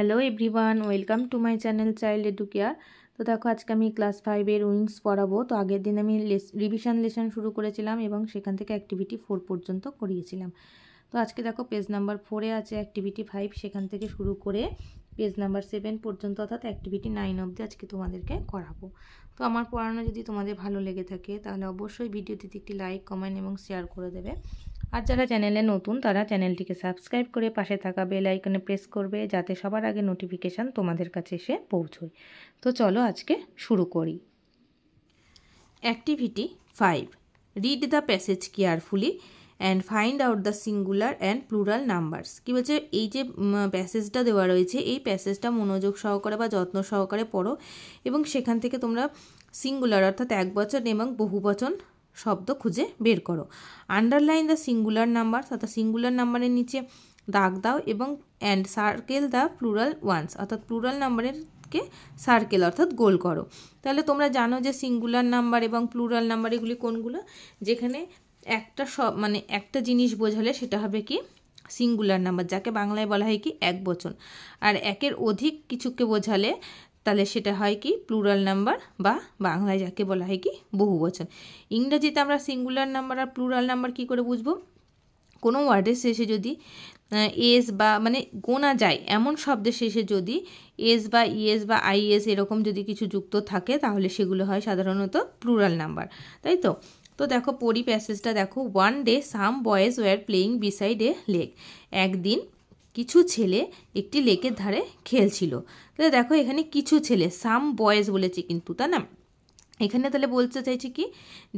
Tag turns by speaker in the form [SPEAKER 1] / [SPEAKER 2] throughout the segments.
[SPEAKER 1] Hello everyone, welcome to my channel child edu care. তো দেখো আজকে আমি ক্লাস 5-এর উইংস পড়াবো। তো আগের দিন আমি রিভিশন লেসন শুরু করেছিলাম এবং সেখান থেকে অ্যাক্টিভিটি 4 পর্যন্ত করিয়েছিলাম। তো আজকে দেখো পেজ নাম্বার 4-এ আছে অ্যাক্টিভিটি 5, সেখান থেকে শুরু করে পেজ নাম্বার 7 পর্যন্ত অর্থাৎ অ্যাক্টিভিটি 9 অবধি আজকে তোমাদেরকে করাবো। তো আমার পড়ানো যদি তোমাদের ভালো লেগে থাকে তাহলে অবশ্যই ভিডিওটিতে একটি লাইক, কমেন্ট এবং শেয়ার করে দেবে। আর যারা চ্যানেলে নতুন তারা চ্যানেলটিকে সাবস্ক্রাইব করে পাশে থাকা বেল আইকনে প্রেস করবে, যাতে সবার আগে নোটিফিকেশান তোমাদের কাছে এসে পৌঁছয়। তো চলো আজকে শুরু করি। Activity 5, read the passage carefully and find out the singular and plural numbers. কী বলছে, এই যে প্যাসেজটা দেওয়া রয়েছে এই প্যাসেজটা মনোযোগ সহকারে বা যত্ন সহকারে পড়ো এবং সেখান থেকে তোমরা সিঙ্গুলার অর্থাৎ একবচন এবং বহুবচন শব্দ খুঁজে বের করো। আন্ডারলাইন দ্য সিঙ্গুলার নাম্বার অর্থাৎ সিঙ্গুলার নাম্বারের নিচে দাগ দাও এবং and circle the plural ones অর্থাৎ প্লুরাল নাম্বারেরকে সার্কেল অর্থাৎ গোল করো। তাহলে তোমরা জানো যে সিঙ্গুলার নাম্বার এবং প্লুরাল নাম্বার এগুলি কোনগুলো, যেখানে একটা একটা জিনিস বোঝালে সেটা হবে কি সিঙ্গুলার নাম্বার, যাকে বাংলায় বলা হয় কি এক বচন। আর একের অধিক কিছুকে বোঝালে তাহলে সেটা হয় কি প্লুরাল নাম্বার বা বাংলায় যাকে বলা হয় কি বহুবচন। ইংরেজিতে আমরা সিঙ্গুলার নাম্বার আর প্লুরাল নাম্বার কি করে বুঝবো? কোনো ওয়ার্ডের শেষে যদি এস বা গোনা যায় এমন শব্দের শেষে যদি এস বা ইএস বা আইএস এরকম যদি কিছু যুক্ত থাকে তাহলে সেগুলো হয় সাধারণত প্লুরাল নাম্বার, তাই তো? তো দেখো পড়ি প্যাসেজটা দেখো। One day some boys were playing beside a lake. একদিন কিছু ছেলে একটি লেকের ধারে খেলছিল। তাহলে দেখো এখানে কিছু ছেলে, সাম বয়েজ বলেছে কিন্তু, তাই না? এখানে তাহলে বলতে চাইছে কি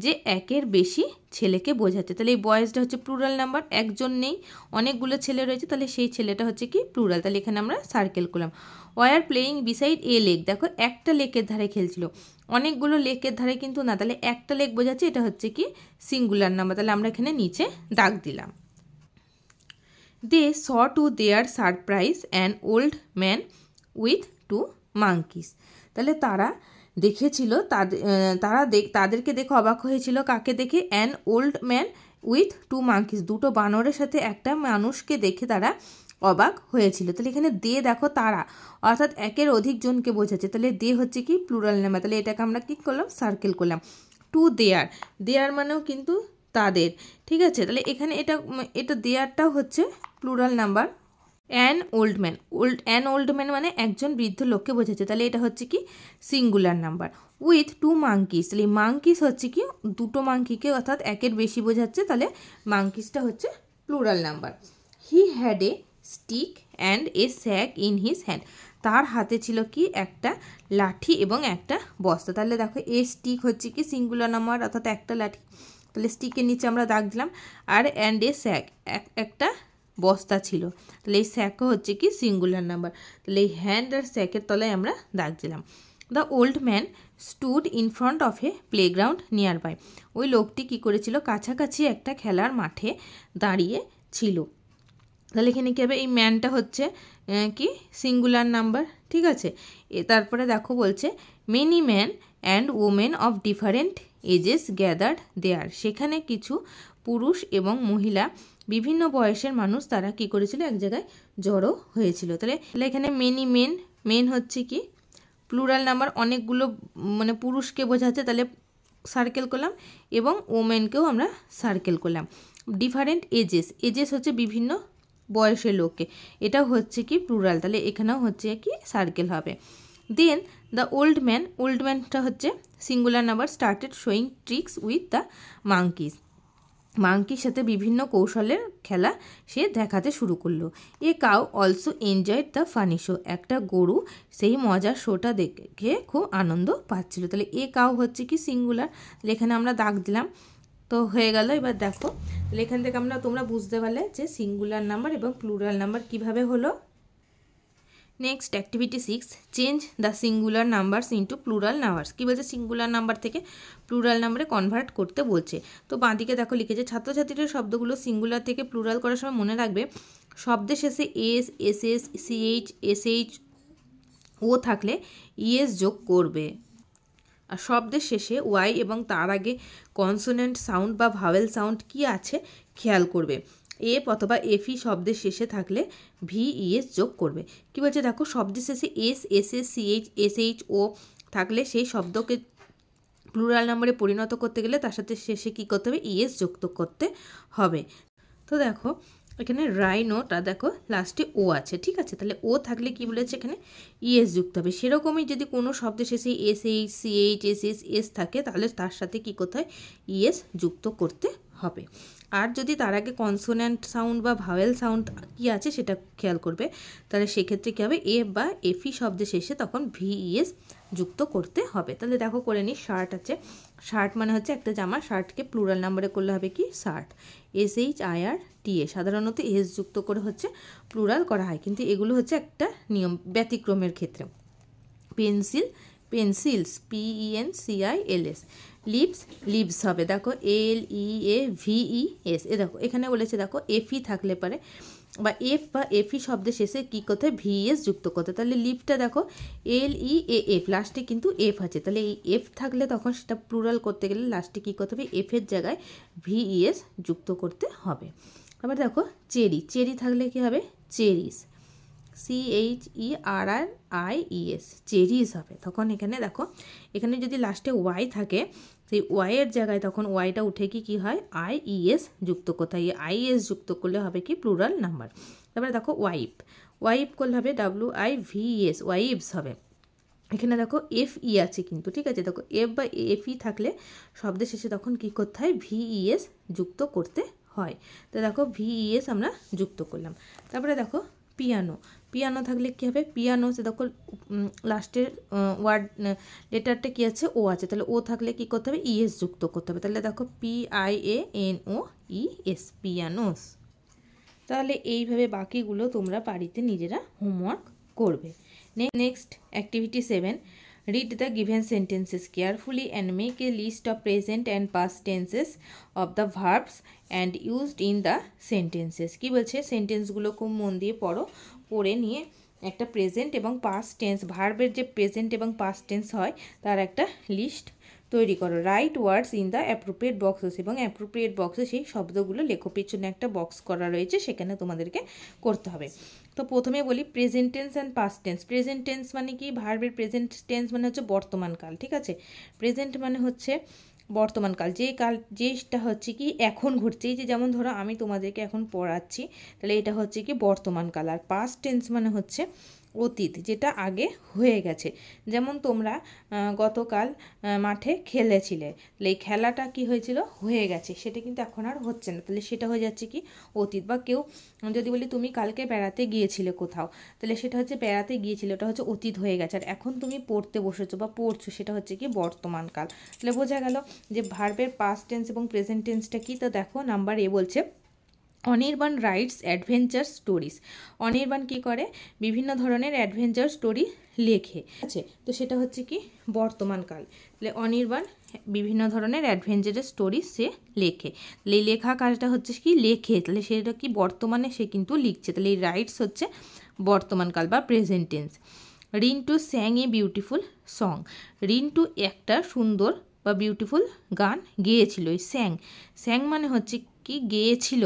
[SPEAKER 1] যে একের বেশি ছেলেকে বোঝাচ্ছে। তাহলে এই বয়েজটা হচ্ছে প্লুরাল নাম্বার, একজন নেই অনেকগুলো ছেলে রয়েছে, তাহলে সেই ছেলেটা হচ্ছে কি প্লুরাল। তাহলে এখানে আমরা সার্কেল করলাম। Were playing beside a lake, দেখো একটা লেকের ধারে খেলছিল, অনেকগুলো লেকের ধারে কিন্তু না, তাহলে একটা লেক বোঝাচ্ছে, এটা হচ্ছে কি সিঙ্গুলার নাম্বার। তাহলে আমরা এখানে নিচে দাগ দিলাম। They saw to their surprise an old man with 2 monkeys। তাহলে তারা দেখেছিল তাদেরকে দেখে অবাক হয়েছিল, কাকে দেখে? An old man with 2 monkeys, দুটো বানরের সাথে একটা মানুষকে দেখে তারা অবাক হয়েছিল। তাহলে এখানে দে দেখো তারা অর্থাৎ একের অধিক জনকে বোঝাচ্ছে, তাহলে দে হচ্ছে কি প্লুরাল নাম্বার। তাহলে এটাকে আমরা কি করলাম সার্কেল করলাম। টু দেয়ার, দেয়ার মানেও কিন্তু তাদের, ঠিক আছে? তাহলে এখানে এটা দেয়ারটাও হচ্ছে plural number. An old man, an old man মানে একজন বৃদ্ধ লোককে বোঝাচ্ছে, তাহলে এটা হচ্ছে কি সিঙ্গুলার নাম্বার। উইথ 2 monkeys, তাহলে মাঙ্কিস হচ্ছে কি দুটো মাঙ্কিকে অর্থাৎ একের বেশি বোঝাচ্ছে, তাহলে মাঙ্কিসটা হচ্ছে plural number. He had a stick and a sack in his hand, তার হাতে ছিল কি একটা লাঠি এবং একটা বস্তা। তাহলে দেখো এ স্টিক হচ্ছে কি সিঙ্গুলার নাম্বার অর্থাৎ একটা লাঠি, তাহলে স্টিকের নিচে আমরা দাগ দিলাম। আর অ্যান্ড এ স্যাক একটা বস্তা ছিল, তাহলে এই স্যাকও হচ্ছে কি সিঙ্গুলার নাম্বার। তাহলে এই হ্যান্ড আর স্যাকের তলায় আমরা দাগ দিলাম। The old man stood in front of a playground nearby, ওই লোকটি কি করেছিল কাছাকাছি একটা খেলার মাঠে দাঁড়িয়ে ছিল। তাহলে এখানে কী হবে, এই ম্যানটা হচ্ছে কি সিঙ্গুলার নাম্বার, ঠিক আছে? তারপরে দেখো বলছে many man and women of different ages gathered there, সেখানে কিছু পুরুষ এবং মহিলা বিভিন্ন বয়সের মানুষ তারা কি করেছিল এক জায়গায় জড়ো হয়েছিল। তাহলে এখানে মেনি মেন হচ্ছে কি প্লুরাল নাম্বার, অনেকগুলো পুরুষকে বোঝাচ্ছে, তাহলে সার্কেল করলাম এবং ওমেনকেও আমরা সার্কেল করলাম। ডিফারেন্ট এজেস হচ্ছে বিভিন্ন বয়সের লোককে, এটাও হচ্ছে কি প্লুরাল, তাহলে এখানেও হচ্ছে কি সার্কেল হবে। দেন দ্য ওল্ড ম্যানটা হচ্ছে singular number, started showing tricks with the মাঙ্কির সাথে বিভিন্ন কৌশলের খেলা সে দেখাতে শুরু করলো। A cow also enjoyed the funny show, একটা গরু সেই মজার শোটা দেখে খুব আনন্দ পাচ্ছিল। তাহলে এ কাউ হচ্ছে কি সিঙ্গুলার, তাহলে এখানে আমরা দাগ দিলাম। তো হয়ে গেল। এবার দেখো তাহলে এখান থেকে তোমরা বুঝতে পারলে যে সিঙ্গুলার নাম্বার এবং প্লুরাল নাম্বার কিভাবে হলো। Next activity 6, change the singular numbers into plural numbers. কী বলছে, সিঙ্গুলার নাম্বার থেকে প্লুরাল নাম্বারে কনভার্ট করতে বলছে। তো বাঁদিকে দেখো লিখেছে ছাত্রছাত্রীদের শব্দগুলো সিঙ্গুলার থেকে প্লুরাল করার সময় মনে রাখবে শব্দের শেষে S, SS, CH, SH, O থাকলে ইএস যোগ করবে। আর শব্দের শেষে ওয়াই এবং তার আগে কনসোনেন্ট সাউন্ড বা ভাওয়েল সাউন্ড কি আছে খেয়াল করবে। এফ অথবা এফই শব্দের শেষে থাকলে ভিইএস যোগ করবে। কী বলছে দেখো, শব্দের শেষে S, S S, CH, SH, O থাকলে সেই শব্দকে প্লুরাল নাম্বারে পরিণত করতে গেলে তার সাথে শেষে কী করতে হবে, ইএস যুক্ত করতে হবে। তো দেখো এখানে রাইনোটা দেখো লাস্টে ও আছে, ঠিক আছে, তাহলে ও থাকলে কি বলেছে এখানে ইএস যুক্ত হবে। সেরকমই যদি কোনো শব্দের শেষে এসএইচ, সিএইচ, এসএস, এস থাকে তাহলে তার সাথে কী করতে হয়, ইএস যুক্ত করতে হবে। আর যদি তার আগে কনসোন্যান্ট সাউন্ড বা ভাওয়েল সাউন্ড কী আছে সেটা খেয়াল করবে, তাহলে সেক্ষেত্রে কী হবে, এফ বা এফই শব্দের শেষে তখন ভিইএস যুক্ত করতে হবে। তাহলে দেখো করে নিই, শার্ট আছে, শার্ট মানে হচ্ছে একটা জামা, শার্টকে প্লুরাল নাম্বারে করলে হবে কি শার্ট, SHIRT, সাধারণত এস যুক্ত করে হচ্ছে প্লুরাল করা হয়, কিন্তু এগুলো হচ্ছে একটা নিয়ম, ব্যতিক্রমের ক্ষেত্রে। Pencil, pencils, PENCILS, leafs, leafs হবে দেখো LEAVES, এ দেখো এখানে বলেছে দেখো এফই থাকলে পারে বা এফ বা এফই শব্দের শেষে কী করতে, ভিএস যুক্ত করতে। তাহলে লিপটা দেখো LEAF, লাস্টে কিন্তু এফ আছে, তাহলে এই এফ থাকলে তখন সেটা প্লুরাল করতে গেলে লাস্টে কী করতে হবে, এফের জায়গায় ভিএস যুক্ত করতে হবে। আবার দেখো চেরি, চেরি থাকলে কী হবে, চেরিস, CHERRIES, চেরিস হবে। তখন এখানে দেখো এখানে যদি লাস্টে ওয়াই থাকে, সেই ওয়াইয়ের জায়গায় তখন ওয়াইটা উঠে কী হয়, IES যুক্ত করতে হয়, IES যুক্ত করলে হবে কি প্লুরাল নাম্বার। তারপরে দেখো ওয়াইপ, ওয়াইপ করলে হবে WIVES, ওয়াইভস হবে। এখানে দেখো FE আছে কিন্তু, ঠিক আছে, দেখো এফ বা এফই থাকলে শব্দের শেষে তখন কী করতে হয়, VES যুক্ত করতে হয়। তো দেখো VES আমরা যুক্ত করলাম। তারপরে দেখো পিয়ানো, পিয়ানো থাকলে কী হবে, পিয়ানো সে দেখো লাস্টের ওয়ার্ড লেটারটা কী আছে, ও আছে, তাহলে ও থাকলে কী করতে হবে, ইএস যুক্ত করতে হবে। তাহলে দেখো PIANOES, পিয়ানোস। তাহলে এইভাবে বাকিগুলো তোমরা বাড়িতে নিজেরা হোমওয়ার্ক করবে। Next activity 7, read the given sentences carefully and make a list of present and past tenses of the verbs and used in the sentences। কি বলছে, সেন্টেন্সগুলো খুব মন দিয়ে পড়ো, পড়ে নিয়ে একটা প্রেজেন্ট এবং পাস্ট টেন্স, ভার্বের যে প্রেজেন্ট এবং পাস্ট টেন্স হয় তার একটা লিস্ট তৈরি করো। Right words in the appropriate boxes, এবং অ্যাপ্রোপ্রিয়েট বক্সে সেই শব্দগুলো লেখো, পেছনে একটা বক্স করা রয়েছে সেখানে তোমাদেরকে করতে হবে। তো প্রথমে বলি present tense and past tense. Present tense মানে কি, ভার্বের প্রেজেন্ট টেন্স মানে হচ্ছে বর্তমানকাল, ঠিক আছে, প্রেজেন্ট মানে হচ্ছে বর্তমানকাল, যে কাল যেটা হচ্ছে কি এখন ঘটছে, এই যে যেমন ধরো আমি তোমাদেরকে এখন পড়াচ্ছি, তাহলে এটা হচ্ছে কি বর্তমানকাল। আর পাস্ট টেন্স মানে হচ্ছে অতীত, যেটা আগে হয়ে গেছে। যেমন তোমরা গতকাল মাঠে খেলেছিলে, তাহলে এই খেলাটা কি হয়েছিল, হয়ে গেছে, সেটা কিন্তু এখন আর হচ্ছে না, তাহলে সেটা হয়ে যাচ্ছে কি অতীত। বা কেউ যদি বলি তুমি কালকে বেড়াতে গিয়েছিলে কোথাও, তাহলে সেটা হচ্ছে বেড়াতে গিয়েছিলে, ওটা হচ্ছে অতীত হয়ে গেছে। আর এখন তুমি পড়তে বসেছো বা পড়ছো, সেটা হচ্ছে কি বর্তমানকাল। তাহলে বোঝা গেল যে ভার্বের পাস্ট টেন্স এবং প্রেজেন্ট টেন্সটা কি। তো দেখো নাম্বার এ বলছে Anirban writes adventure stories. Anirban কী করে, বিভিন্ন ধরনের অ্যাডভেঞ্চার স্টোরি লেখে, আছে, তো সেটা হচ্ছে কি বর্তমানকাল। তাহলে অনির্বাণ বিভিন্ন ধরনের অ্যাডভেঞ্চারের স্টোরি সে লেখে, তাহলে এই লেখা কাজটা হচ্ছে কি লেখে, তাহলে সেটা কি বর্তমানে সে কিন্তু লিখছে, তাহলে এই রাইটস হচ্ছে বর্তমানকাল বা present tense. Rintu স্যাং a beautiful song, Rintu একটা সুন্দর বা বিউটিফুল গান গেয়েছিল। এই স্যাং, স্যাং মানে হচ্ছে কি গেয়েছিল,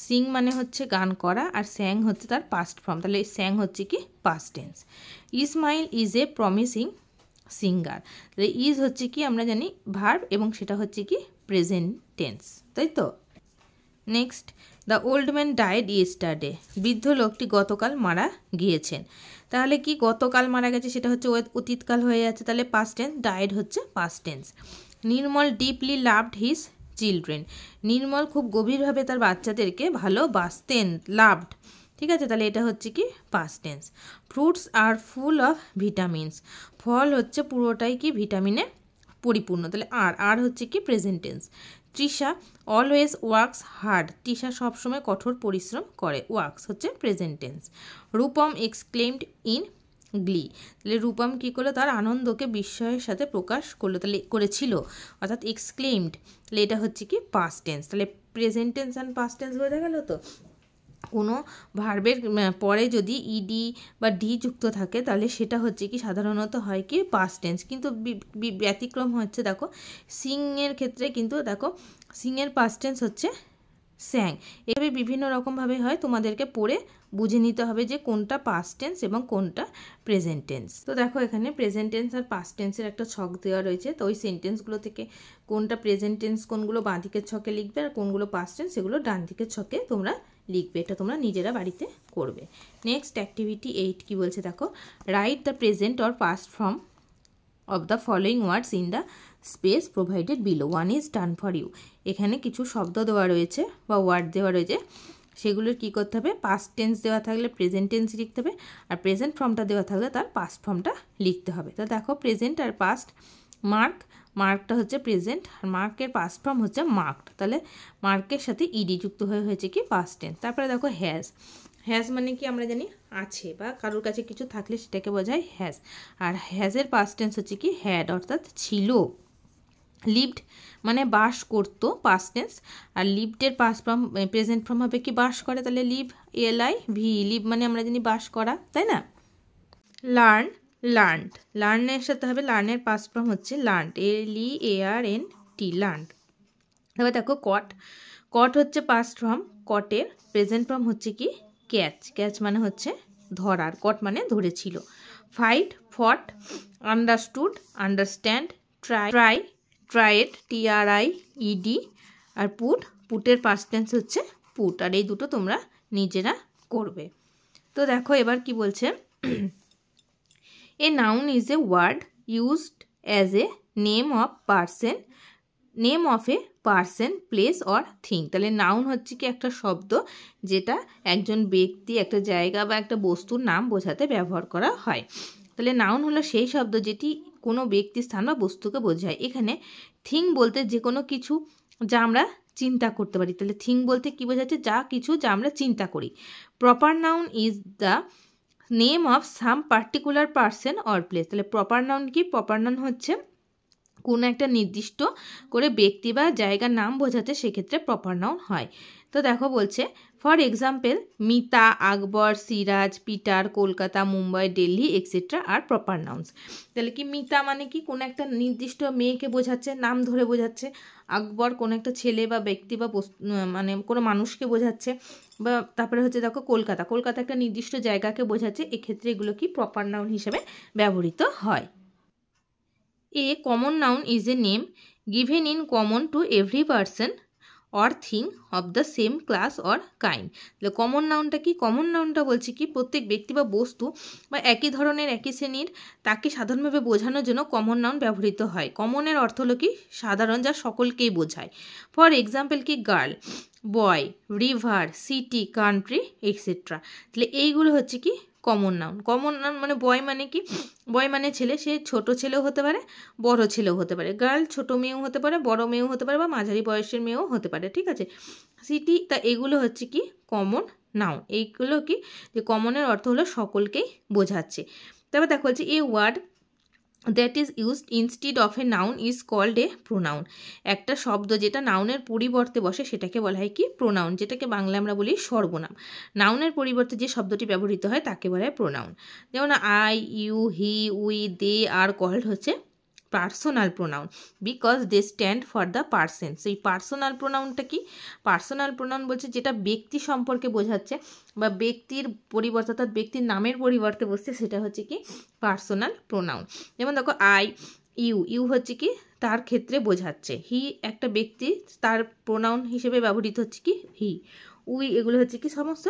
[SPEAKER 1] সিং মানে হচ্ছে গান করা, আর স্যাং হচ্ছে তার পাস্ট ফর্ম, তাহলে স্যাং হচ্ছে কি past tense. Ismail is a promising singer, তাহলে ইজ হচ্ছে কি আমরা জানি ভার্ব এবং সেটা হচ্ছে কি প্রেজেন্ট টেন্স, তাই তো। Next, the old man died yesterday, বৃদ্ধ লোকটি গতকাল মারা গিয়েছেন। তাহলে কি গতকাল মারা গেছে সেটা হচ্ছে অতীতকাল হয়ে যাচ্ছে, তাহলে পাস্ট টেন্স, ডায়েড হচ্ছে পাস্ট টেন্স। নির্মল ডিপলি লাভড হিজ চিলড্রেন, নির্মল খুব গভীরভাবে তার বাচ্চাদেরকে ভালোবাসতেন, লাভড, ঠিক আছে, তাহলে এটা হচ্ছে কি past tense. Fruits are full of vitamins, ফল হচ্ছে পুরোটাই কি ভিটামিনে পরিপূর্ণ, তাহলে আর হচ্ছে কি present tense. Trisha always works hard, Trisha সবসময় কঠোর পরিশ্রম করে, ওয়ার্কস হচ্ছে present tense. Rupam exclaimed in glee, তাহলে রূপম কী করলো, তার আনন্দকে বিস্ময়ের সাথে প্রকাশ করলো, তাহলে করেছিল, অর্থাৎ এক্সক্লেমড, তাহলে এটা হচ্ছে কি পাস্ট টেন্স। তাহলে present tense and past tense বোঝা গেল তো। কোনো ভার্বের পরে যদি ইডি বা ডি যুক্ত থাকে তাহলে সেটা হচ্ছে কি সাধারণত হয় কি পাস্ট টেন্স, কিন্তু ব্যতিক্রম হচ্ছে দেখো সিংয়ের ক্ষেত্রে, কিন্তু দেখো সিংয়ের পাস্ট টেন্স হচ্ছে স্যাং। এভাবে বিভিন্ন রকমভাবে হয়, তোমাদেরকে পড়ে বুঝে নিতে হবে যে কোনটা পাস্ট টেন্স এবং কোনটা প্রেজেন্ট টেন্স। তো দেখো এখানে প্রেজেন্ট টেন্স আর পাস্ট টেন্সের একটা ছক দেওয়া রয়েছে। তো ওই সেন্টেন্সগুলো থেকে কোনটা প্রেজেন্ট টেন্স কোনগুলো বাঁ দিকের ছকে লিখবে আর কোনগুলো পাস্ট টেন্স সেগুলো ডান দিকের ছকে তোমরা লিখবে। এটা তোমরা নিজেরা বাড়িতে করবে। নেক্সট অ্যাক্টিভিটি 8 কি বলছে দেখো, write the present or past form of the following words in the space provided below. One is done for you. এখানে কিছু শব্দ দেওয়া রয়েছে বা ওয়ার্ড দেওয়া রয়েছে, সেগুলোর কী করতে হবে, পাস্ট টেন্স দেওয়া থাকলে প্রেজেন্ট টেন্স লিখতে হবে, আর প্রেজেন্ট ফর্মটা দেওয়া থাকলে তার পাস্ট ফর্মটা লিখতে হবে। তো দেখো প্রেজেন্ট আর পাস্ট, মার্কটা হচ্ছে প্রেজেন্ট আর মার্কের পাস্ট ফর্ম হচ্ছে মার্কড, তাহলে মার্কের সাথে ইডি যুক্ত হয়ে হয়েছে কি পাস্ট টেন্স। তারপরে দেখো হ্যাজ মানে কি আমরা জানি আছে বা কারোর কাছে কিছু থাকলে সেটাকে বোঝায় হ্যাজ, আর হ্যাজের পাস্ট টেন্স হচ্ছে কি হ্যাড অর্থাৎ ছিল। লিভড মানে বাস করতো পাস্ট টেন্স, আর লিভডের পাস্ট ফর্ম প্রেজেন্ট ফর্ম হবে কি বাস করে, তাহলে LIV, লিভ মানে আমরা জানি বাস করা, তাই না। লার্নের সাথে হবে, লার্নের পাস্ট ফর্ম হচ্ছে লার্নড, LEARNT, লার্নড। এবার দেখো কট হচ্ছে পাস্ট ফর্ম, কটের প্রেজেন্ট ফর্ম হচ্ছে কি ক্যাচ মানে হচ্ছে ধরার, কট মানে ধরেছিল। ফট, আন্ডারস্টুড, আন্ডারস্ট্যান্ড, ট্রাইড, TRIED, আর পুটের পাস্ট টেন্স হচ্ছে পুট, আর এই দুটো তোমরা নিজেরা করবে। তো দেখো এবার কি বলছে, a noun is a word used as a name of a person, place or thing. তাহলে নাউন হচ্ছে কি একটা শব্দ যেটা একজন ব্যক্তি, একটা জায়গা বা একটা বস্তুর নাম বোঝাতে ব্যবহার করা হয়। তাহলে নাউন হলো সেই শব্দ যেটি কোনো ব্যক্তি, স্থান বা বস্তুকে বোঝায়। এখানে থিং বলতে যে কোনো কিছু যা আমরা চিন্তা করতে পারি, তাহলে থিং বলতে কি বোঝাচ্ছে, যা আমরা চিন্তা করি। Proper noun is the name of some particular person or place. তাহলে প্রপার নাউন কি, প্রপার নাউন হচ্ছে কোনো একটা নির্দিষ্ট করে ব্যক্তি বা জায়গার নাম বোঝাতে, সেক্ষেত্রে প্রপার নাউন হয়। তো দেখো বলছে for example Mita, Akbar, Siraj, Peter, Kolkata, Mumbai, Delhi etcetera আর প্রপার নাউন্স। তাহলে কি মিতা মানে কি কোনো একটা নির্দিষ্ট মেয়েকে বোঝাচ্ছে, নাম ধরে বোঝাচ্ছে। আকবর কোনো একটা ছেলে বা ব্যক্তি বা মানে কোনো মানুষকে বোঝাচ্ছে। বা তারপরে হচ্ছে দেখো কলকাতা একটা নির্দিষ্ট জায়গাকে বোঝাচ্ছে। এক্ষেত্রে এগুলো কি প্রপার নাউন হিসেবে ব্যবহৃত হয়। A common noun is a name given in common to every person or thing of the same class or kind. তাহলে কমন নাউনটা কি, কমন নাউনটা বলছে কি প্রত্যেক ব্যক্তি বা বস্তু বা একই ধরনের একই শ্রেণীর তাকে সাধারণভাবে বোঝানোর জন্য কমন নাউন ব্যবহৃত হয়। কমনের অর্থ হলো কি সাধারণ, যা সকলকেই বোঝায়। ফর এক্সাম্পল কি গার্ল, বয়, রিভার, সিটি, কান্ট্রি এক্সেট্রা। তাহলে এইগুলো হচ্ছে কি কমন নাউন মানে বয় মানে কি, বয় মানে ছেলে, সে ছোট ছেলেও হতে পারে বড় ছেলেও হতে পারে। গার্ল ছোট মেয়েও হতে পারে বড় মেয়েও হতে পারে বা মাঝারি বয়সের মেয়েও হতে পারে, ঠিক আছে। সিটি, তা এগুলো হচ্ছে কি কমন নাউন। এইগুলো কি যে কমনের অর্থ হলো সকলকেই বোঝাচ্ছে। তারপর দেখো হচ্ছে a word that is used instead of a noun is called a pronoun. একটা শব্দ যেটা নাউনের পরিবর্তে বসে সেটাকে বলা হয় কি প্রোনাউন, যেটাকে বাংলা আমরা বলি সর্বনাম। নাউনের পরিবর্তে যে শব্দটি ব্যবহৃত হয় তাকে বলা হয় প্রোনাউন। যেমন I, you, he, we, they are called হচ্ছে personal pronoun because they stand for the person. সেই পার্সোনাল প্রোনাউনটা কি, পার্সোনাল প্রোনাউন বলছে যেটা ব্যক্তি সম্পর্কে বোঝাচ্ছে বা ব্যক্তির পরিবর্তে অর্থাৎ ব্যক্তির নামের পরিবর্তে বসছে, সেটা হচ্ছে কি পার্সোনাল প্রোনাউন। যেমন দেখো আই, ইউ হচ্ছে কি তার ক্ষেত্রে বোঝাচ্ছে। হি একটা ব্যক্তি, তার প্রোনাউন হিসেবে ব্যবহৃত হচ্ছে কি হি। উই এগুলো হচ্ছে কি সমস্ত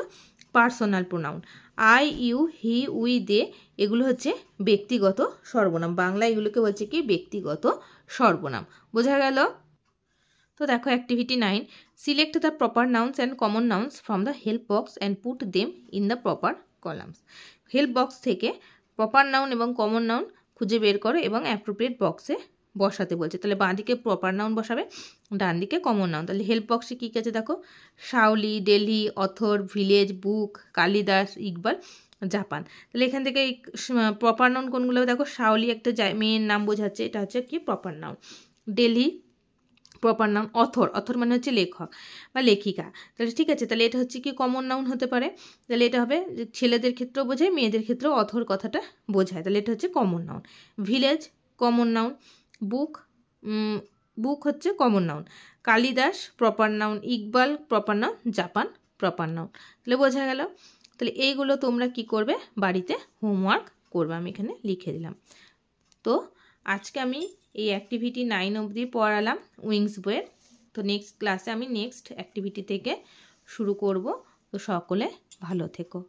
[SPEAKER 1] personal pronoun. I, you, he, we, they এগুলো হচ্ছে ব্যক্তিগত সর্বনাম। বাংলা এগুলোকে বলছে কি ব্যক্তিগত সর্বনাম। বোঝা গেল? তো দেখো activity 9, select the proper nouns and common nouns from the help box and put them in the proper columns. Help box থেকে প্রপার নাউন এবং কমন নাউন খুঁজে বের করো এবং অ্যাপ্রোপ্রিয়েট বক্সে বসাতে বলছে। তাহলে বাঁ দিকে প্রপার নাউন বসাবে, ডান দিকে কমন নাউন। তাহলে হেল্প বক্সে কী কী আছে দেখো, শাওলি, দিল্লি, অথর, ভিলেজ, বুক, কালিদাস, ইকবাল, জাপান। তাহলে এখান থেকে প্রপার নাউন কোনগুলো দেখো, শাওলি একটা মেয়ের নাম বোঝাচ্ছে, এটা হচ্ছে কি proper noun. Delhi proper noun. Author মানে হচ্ছে লেখক বা লেখিকা। তাহলে ঠিক আছে, তাহলে এটা হচ্ছে কি কমন নাউন হতে পারে। তাহলে এটা হবে ছেলেদের ক্ষেত্রেও বোঝায়, মেয়েদের ক্ষেত্রেও অথর কথাটা বোঝায়। তাহলে এটা হচ্ছে common noun. Village common noun. Book হচ্ছে common noun. Kalidas proper noun, Iqbal proper noun, Japan proper noun. তাহলে বোঝা গেল। তাহলে এইগুলো তোমরা কি করবে, বাড়িতে হোমওয়ার্ক করবে, আমি এখানে লিখে দিলাম। তো আজকে আমি এই অ্যাক্টিভিটি 9 অবধি পড়ালাম উইংস বইয়ের। তো নেক্সট ক্লাসে আমি নেক্সট অ্যাক্টিভিটি থেকে শুরু করব। তো সকলে ভালো থেকো।